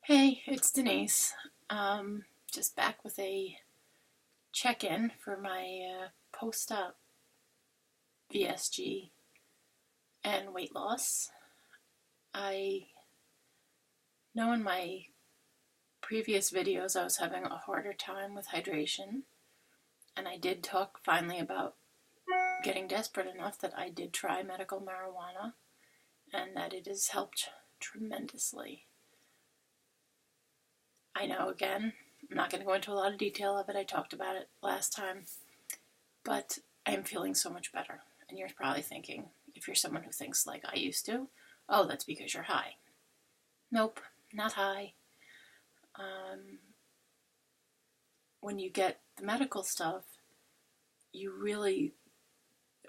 Hey, it's Denise. Just back with a check-in for my post-op VSG and weight loss. I know in my previous videos I was having a harder time with hydration, and I did talk finally about getting desperate enough that I did try medical marijuana, and that it has helped tremendously. I know, again, I'm not going to go into a lot of detail of it. I talked about it last time. But I am feeling so much better. And you're probably thinking, if you're someone who thinks like I used to, oh, that's because you're high. Nope, not high. When you get the medical stuff,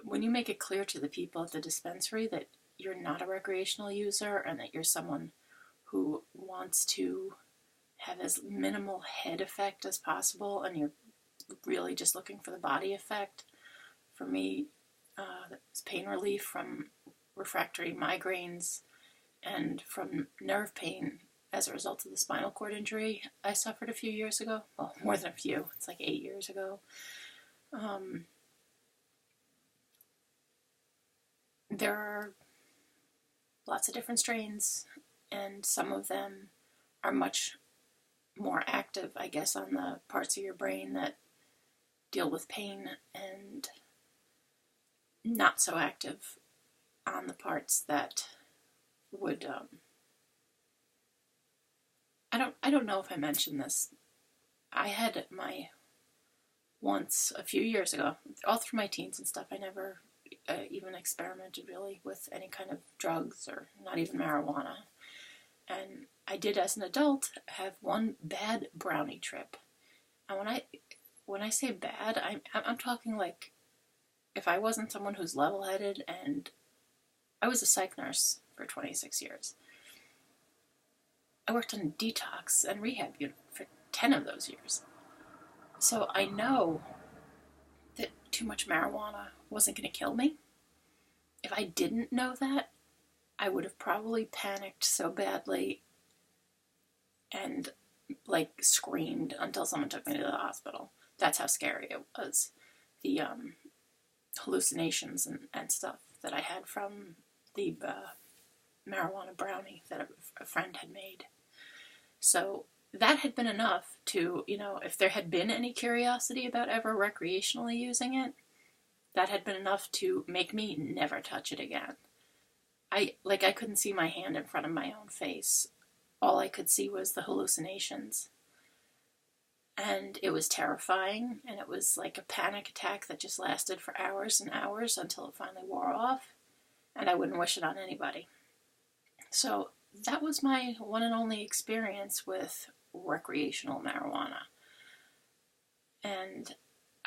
when you make it clear to the people at the dispensary that you're not a recreational user and that you're someone who wants to have as minimal head effect as possible, and you're really just looking for the body effect. For me, it's pain relief from refractory migraines and from nerve pain as a result of the spinal cord injury I suffered a few years ago. Well, more than a few. It's like 8 years ago. There are lots of different strains, and some of them are much more active, I guess, on the parts of your brain that deal with pain, and not so active on the parts that would, I don't know if I mentioned this. I had once a few years ago, all through my teens and stuff, I never even experimented really with any kind of drugs or not even marijuana. And I did, as an adult, have one bad brownie trip. And when I say bad, I'm talking like, if I wasn't someone who's level-headed, and I was a psych nurse for 26 years. I worked in detox and rehab unit for 10 of those years. So I know that too much marijuana wasn't going to kill me. If I didn't know that, I would have probably panicked so badly and screamed until someone took me to the hospital. That's how scary it was. The hallucinations and stuff that I had from the marijuana brownie that a friend had made. So that had been enough to, if there had been any curiosity about ever recreationally using it, that had been enough to make me never touch it again. I couldn't see my hand in front of my own face. All I could see was the hallucinations. And it was terrifying, and it was like a panic attack that just lasted for hours and hours until it finally wore off, and I wouldn't wish it on anybody. So that was my one and only experience with recreational marijuana. And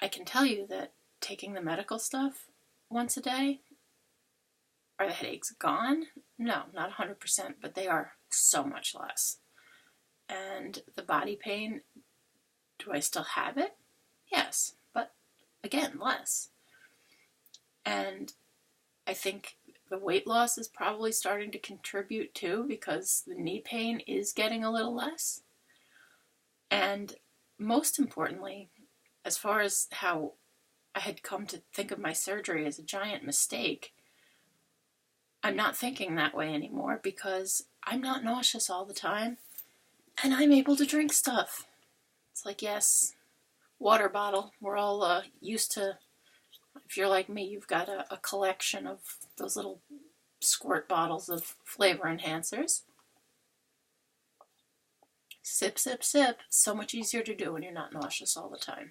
I can tell you that taking the medical stuff once a day, are the headaches gone? No, not 100%, but they are so much less. And the body pain, do I still have it? Yes, but again, less. And I think the weight loss is probably starting to contribute too, because the knee pain is getting a little less. And most importantly, as far as how I had come to think of my surgery as a giant mistake, I'm not thinking that way anymore, because I'm not nauseous all the time, and I'm able to drink stuff. It's like, yes, water bottle. We're all used to, if you're like me, you've got a collection of those little squirt bottles of flavor enhancers. Sip, sip, sip. So much easier to do when you're not nauseous all the time.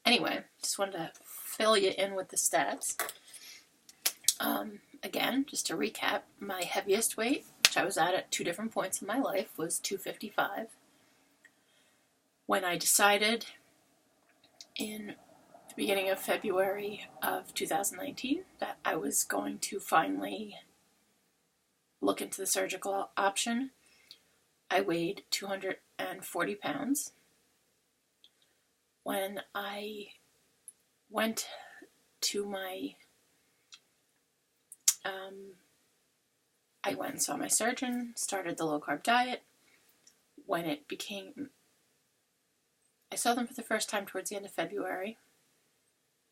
Anyway, just wanted to fill you in with the stats. Again, just to recap, my heaviest weight, which I was at 2 different points in my life, was 255. When I decided in the beginning of February of 2019 that I was going to finally look into the surgical option, I weighed 240 pounds. When I went to I went and saw my surgeon, started the low-carb diet, when it became, I saw them for the first time towards the end of February.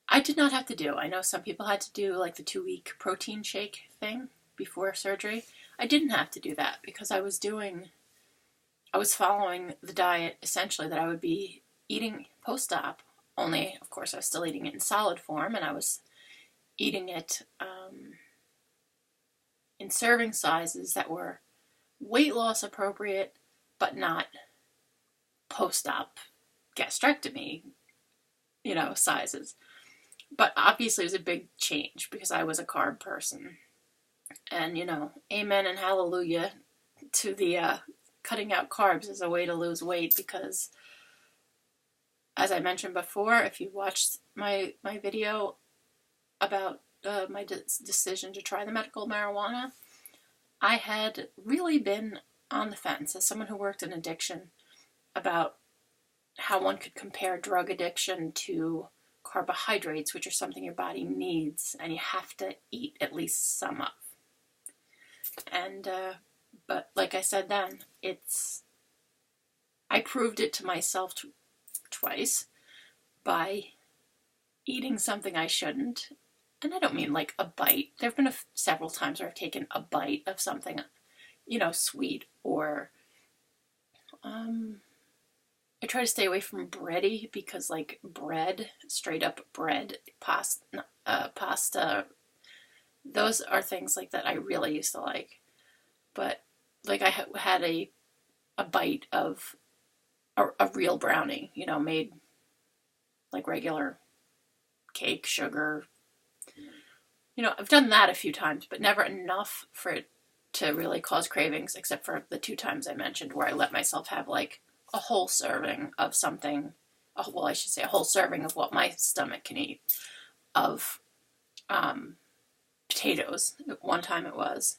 I did not have to do, I know some people had to do like the 2-week protein shake thing before surgery. I didn't have to do that because I was following the diet essentially that I would be eating post-op, only of course I was still eating it in solid form, and I was eating it in serving sizes that were weight loss appropriate, but not post-op gastrectomy, sizes. But obviously it was a big change because I was a carb person. And, amen and hallelujah to the cutting out carbs as a way to lose weight, because as I mentioned before, if you watched my video about my decision to try the medical marijuana, I had really been on the fence as someone who worked in addiction about how one could compare drug addiction to carbohydrates, which are something your body needs and you have to eat at least some of. And but like I said then, I proved it to myself twice by eating something I shouldn't. And I don't mean like a bite. There have been several times where I've taken a bite of something, sweet, or I try to stay away from bready because like bread, straight up bread, pasta, those are things like that I really used to like. But like I had a bite of a real brownie, made like regular cake, sugar. I've done that a few times, but never enough for it to really cause cravings, except for the 2 times I mentioned where I let myself have like a whole serving of something, a whole serving of what my stomach can eat, of potatoes. One time it was.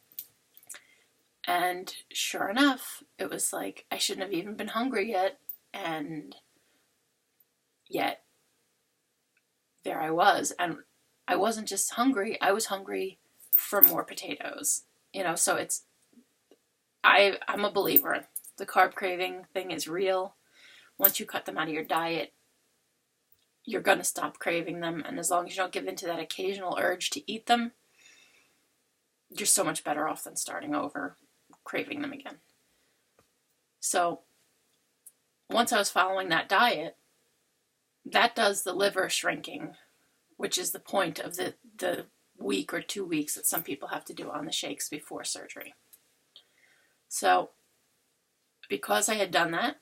And sure enough, it was like I shouldn't have even been hungry yet, and yet there I was. And I wasn't just hungry, I was hungry for more potatoes. So I'm a believer. The carb craving thing is real. Once you cut them out of your diet, you're going to stop craving them. And as long as you don't give in to that occasional urge to eat them, you're so much better off than starting over craving them again. So once I was following that diet, that does the liver shrinking, which is the point of the week or 2 weeks that some people have to do on the shakes before surgery. So because I had done that,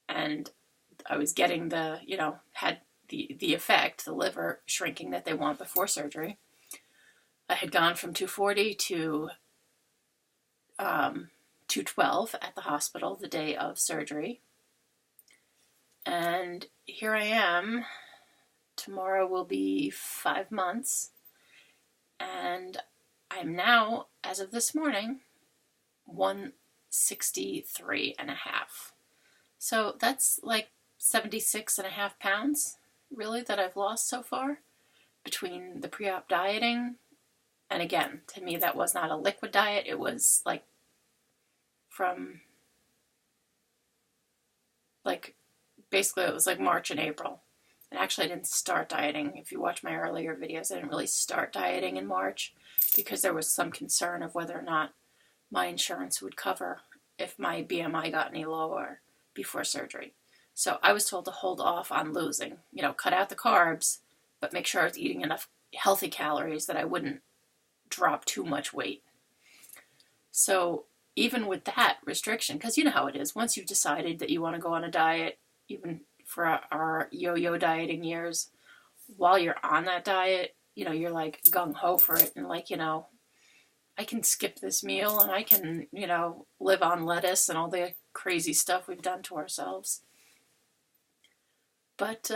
and I was getting had the effect, the liver shrinking that they want before surgery, I had gone from 240 to 212 at the hospital the day of surgery. And here I am. Tomorrow will be 5 months. And I'm now, as of this morning, 163 and a half. So that's like 76 and a half pounds, really, that I've lost so far between the pre-op dieting. And again, to me, that was not a liquid diet. It was like from, like, basically it was like March and April. And actually I didn't start dieting. If you watch my earlier videos, I didn't really start dieting in March because there was some concern of whether or not my insurance would cover if my BMI got any lower before surgery. So I was told to hold off on losing, cut out the carbs, but make sure I was eating enough healthy calories that I wouldn't drop too much weight. So even with that restriction, because you know how it is, once you've decided that you want to go on a diet, even for our yo-yo dieting years, while you're on that diet, you're like gung-ho for it, and like, I can skip this meal and I can, live on lettuce and all the crazy stuff we've done to ourselves. But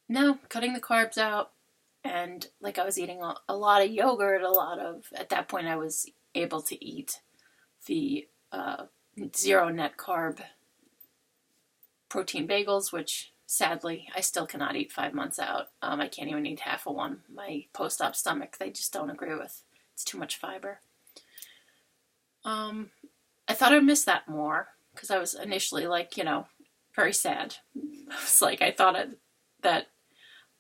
no, cutting the carbs out, and like I was eating a lot of yogurt, at that point I was able to eat the zero net carb protein bagels, which sadly I still cannot eat 5 months out. I can't even eat half of one. My post-op stomach, they just don't agree with. It's too much fiber. I thought I'd miss that more because I was initially like, very sad. It's like I thought that,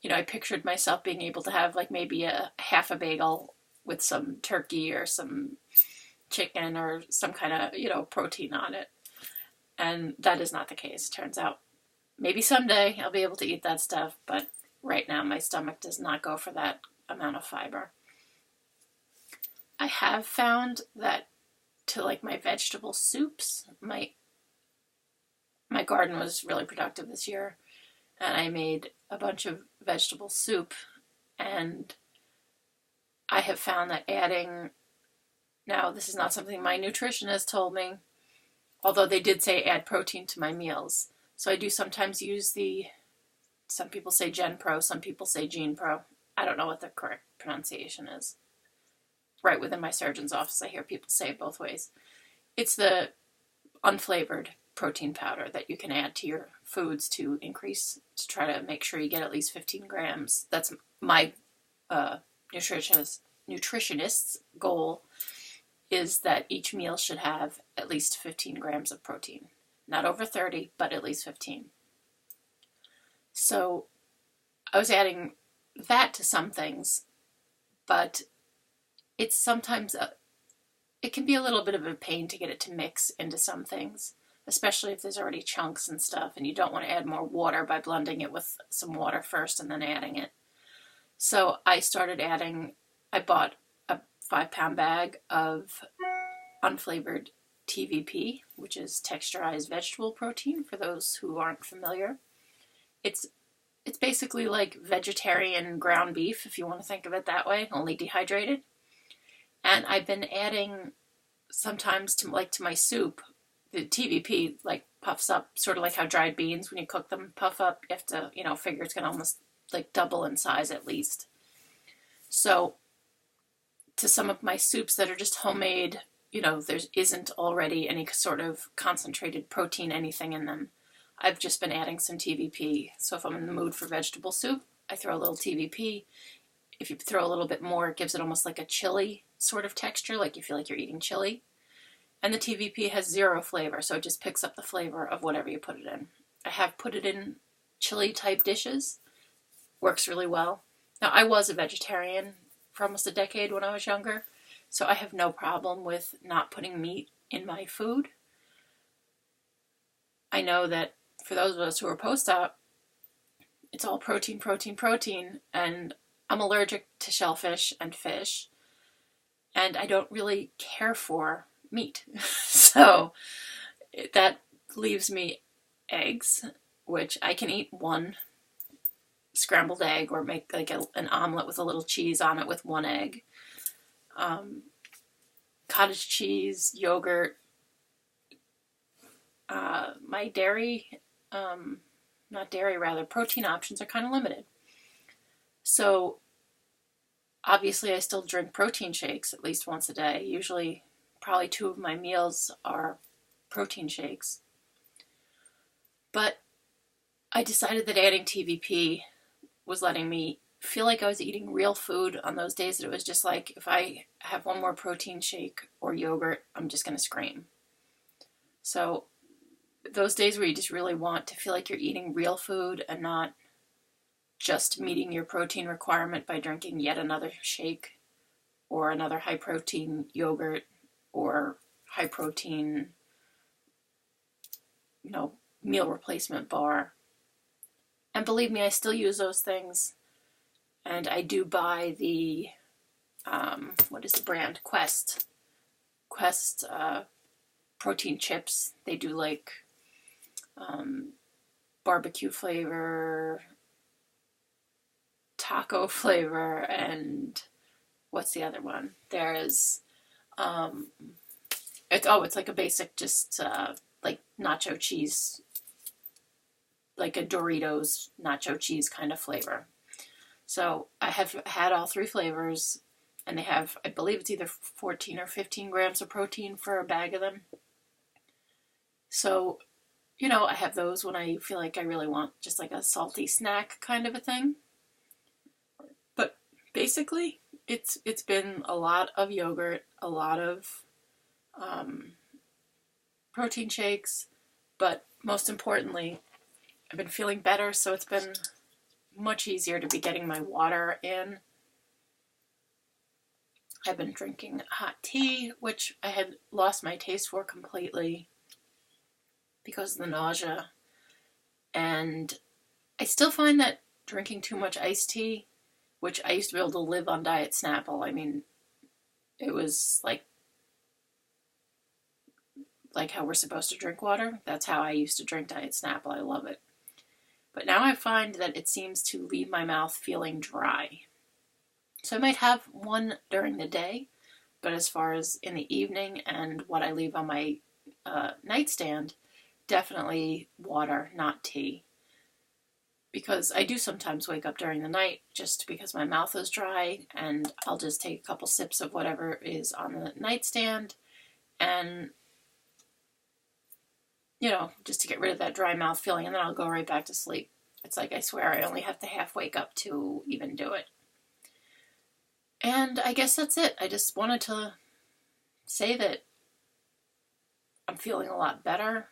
I pictured myself being able to have like maybe a half a bagel with some turkey or some chicken or some kind of, protein on it. And that is not the case. Turns out maybe someday I'll be able to eat that stuff, but right now my stomach does not go for that amount of fiber. I have found that to like my vegetable soups, my garden was really productive this year, and I made a bunch of vegetable soup, and I have found that adding, now this is not something my nutritionist told me, although they did say add protein to my meals. So I do sometimes use some people say Gen Pro, some people say Gene Pro. I don't know what the correct pronunciation is. Right within my surgeon's office, I hear people say it both ways. It's the unflavored protein powder that you can add to your foods to try to make sure you get at least 15 grams. That's my nutritionist's goal, is that each meal should have at least 15 grams of protein. Not over 30, but at least 15. So I was adding that to some things, but it's sometimes, it can be a little bit of a pain to get it to mix into some things, especially if there's already chunks and stuff and you don't want to add more water by blending it with some water first and then adding it. So I bought a 5-pound bag of unflavored TVP, which is texturized vegetable protein, for those who aren't familiar. It's basically like vegetarian ground beef, if you want to think of it that way, only dehydrated. And I've been adding sometimes to my soup, the TVP like puffs up, sort of like how dried beans, when you cook them, puff up. You have to, figure it's going to almost like double in size at least. So to some of my soups that are just homemade, there isn't already any sort of concentrated protein, anything in them, I've just been adding some TVP. So if I'm in the mood for vegetable soup, I throw a little TVP. If you throw a little bit more, it gives it almost like a chili sort of texture, like you feel like you're eating chili. And the TVP has zero flavor, so it just picks up the flavor of whatever you put it in. I have put it in chili-type dishes. Works really well. Now, I was a vegetarian for almost a decade when I was younger, so I have no problem with not putting meat in my food. I know that for those of us who are post-op, it's all protein, protein, protein, and I'm allergic to shellfish and fish, and I don't really care for meat. So that leaves me eggs, which I can eat one scrambled egg or make like an omelet with a little cheese on it with one egg. Cottage cheese, yogurt. My protein options are kind of limited. So obviously I still drink protein shakes at least once a day. Usually probably 2 of my meals are protein shakes. But I decided that adding TVP was letting me feel like I was eating real food on those days that it was just like, if I have one more protein shake or yogurt, I'm just going to scream. So those days where you just really want to feel like you're eating real food and not just meeting your protein requirement by drinking yet another shake or another high protein yogurt or high protein, meal replacement bar. And believe me, I still use those things. And I do buy the, what is the brand? Quest protein chips. They do like barbecue flavor, taco flavor, and what's the other one? There's, it's like a basic just like nacho cheese, like a Doritos nacho cheese kind of flavor. So I have had all 3 flavors, and they have, I believe it's either 14 or 15 grams of protein for a bag of them. So, I have those when I feel like I really want just like a salty snack kind of a thing. But basically, it's been a lot of yogurt, a lot of protein shakes, but most importantly, I've been feeling better, so it's been much easier to be getting my water in. I've been drinking hot tea, which I had lost my taste for completely because of the nausea. And I still find that drinking too much iced tea, which I used to be able to live on Diet Snapple. I mean, it was like how we're supposed to drink water. That's how I used to drink Diet Snapple. I love it. But now I find that it seems to leave my mouth feeling dry. So I might have one during the day, but as far as in the evening and what I leave on my nightstand, definitely water, not tea. Because I do sometimes wake up during the night just because my mouth is dry, and I'll just take a couple sips of whatever is on the nightstand, and, just to get rid of that dry mouth feeling, and then I'll go right back to sleep. It's like I swear I only have to half wake up to even do it. And I guess that's it. I just wanted to say that I'm feeling a lot better.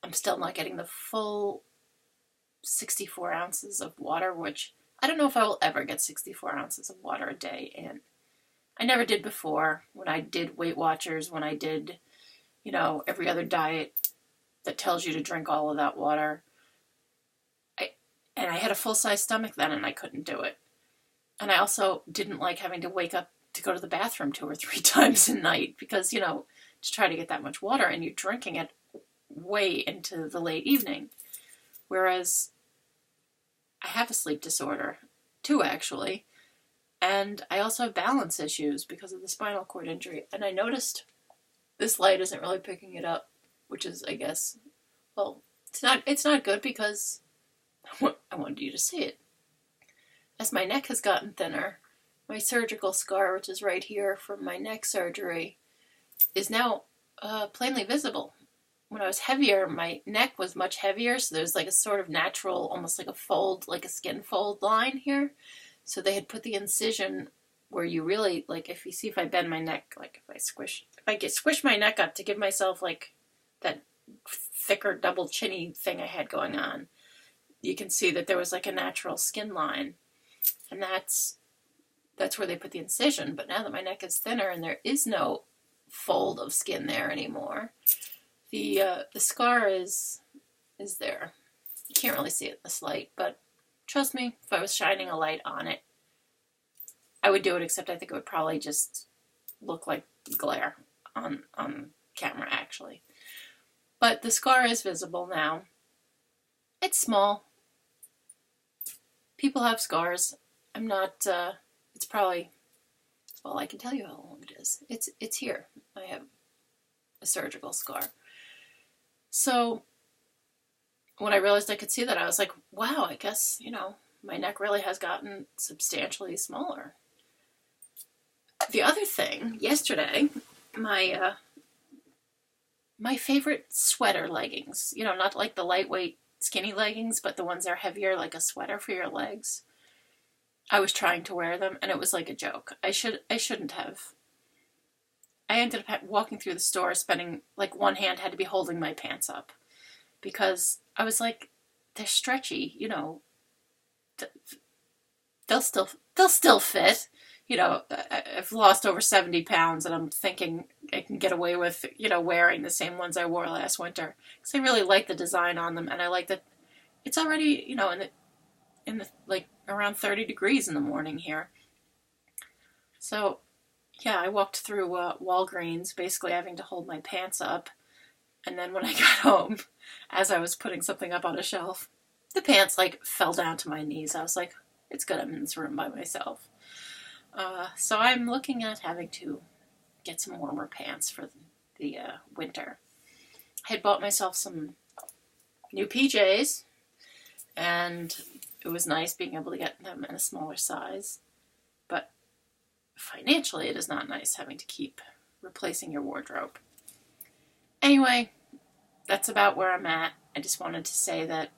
I'm still not getting the full 64 ounces of water, which I don't know if I will ever get 64 ounces of water a day in. I never did before when I did Weight Watchers, when I did, every other diet that tells you to drink all of that water. And I had a full-size stomach then, and I couldn't do it. And I also didn't like having to wake up to go to the bathroom 2 or 3 times a night because, to try to get that much water, and you're drinking it way into the late evening. Whereas I have a sleep disorder, too, actually. And I also have balance issues because of the spinal cord injury. And I noticed this light isn't really picking it up, which is, I guess, well, it's not good because I wanted you to see it. As my neck has gotten thinner, my surgical scar, which is right here from my neck surgery, is now plainly visible. When I was heavier, my neck was much heavier, so there's like a sort of natural, almost like a fold, like a skin fold line here. So they had put the incision where you really, if I bend my neck, if I squish my neck up to give myself like that thicker double chinny thing I had going on, you can see that there was like a natural skin line. And that's where they put the incision. But now that my neck is thinner and there is no fold of skin there anymore, the scar is there. You can't really see it in this light, but trust me, if I was shining a light on it, I would do it, except I think it would probably just look like glare on camera, actually. But the scar is visible now. It's small. People have scars. I'm not, it's probably, well, I can tell you how long it is. It's here. I have a surgical scar. So when I realized I could see that, I was like, wow, I guess, my neck really has gotten substantially smaller. The other thing, yesterday, my favorite sweater leggings, not like the lightweight skinny leggings, but the ones that are heavier, like a sweater for your legs. I was trying to wear them, and it was like a joke. I shouldn't have. I ended up walking through the store, spending, one hand had to be holding my pants up. Because I was like, they're stretchy, they'll still fit. I've lost over 70 pounds, and I'm thinking I can get away with, wearing the same ones I wore last winter. Because I really like the design on them, and I like that it's already, in the around 30 degrees in the morning here. So, yeah, I walked through Walgreens, basically having to hold my pants up. And then when I got home, as I was putting something up on a shelf, the pants, fell down to my knees. I was like, it's good I'm in this room by myself. So I'm looking at having to get some warmer pants for the winter. I had bought myself some new PJs, and it was nice being able to get them in a smaller size. But financially, it is not nice having to keep replacing your wardrobe. Anyway, that's about where I'm at. I just wanted to say that,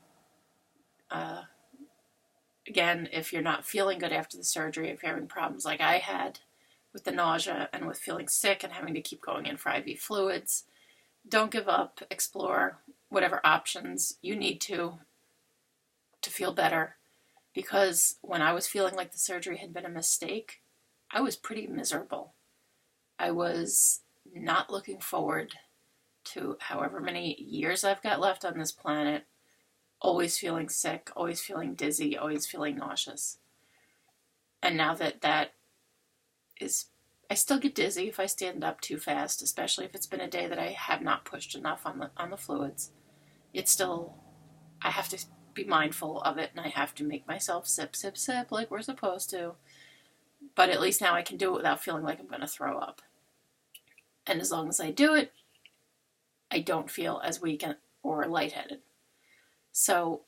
again, if you're not feeling good after the surgery, if you're having problems like I had with the nausea and with feeling sick and having to keep going in for IV fluids, don't give up. Explore whatever options you need to feel better. Because when I was feeling like the surgery had been a mistake, I was pretty miserable. I was not looking forward to however many years I've got left on this planet, always feeling sick, always feeling dizzy, always feeling nauseous. And now that is, I still get dizzy if I stand up too fast, especially if it's been a day that I have not pushed enough on the fluids. It's still, I have to be mindful of it, and I have to make myself sip, sip, sip like we're supposed to. But at least now I can do it without feeling like I'm going to throw up. And as long as I do it, I don't feel as weak or lightheaded. So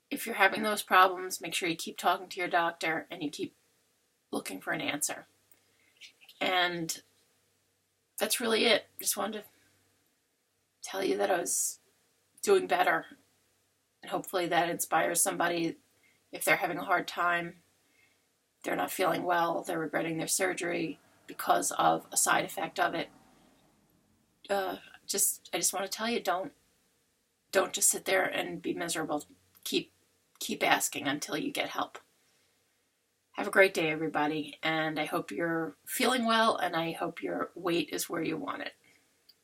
if you're having those problems, make sure you keep talking to your doctor and you keep looking for an answer. And that's really it. Just wanted to tell you that I was doing better. And hopefully that inspires somebody if they're having a hard time, they're not feeling well, they're regretting their surgery because of a side effect of it. I just want to tell you, don't just sit there and be miserable. Keep asking until you get help. Have a great day, everybody, and I hope you're feeling well, and I hope your weight is where you want it.